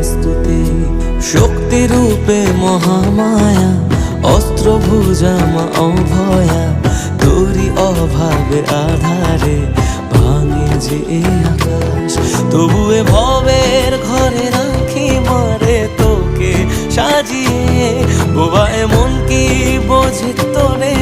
বস্তুতে শক্তি রূপে মহামায়া, অস্ত্র ভুজা মা অভয়া, তোরি অভাবে আধারে ভাঙে যে এই আকাশ। তবুয়ে ভবের ঘরে রাখি মারে তোকে সাজিয়ে, বোবা এমন কি বোঝে তোরে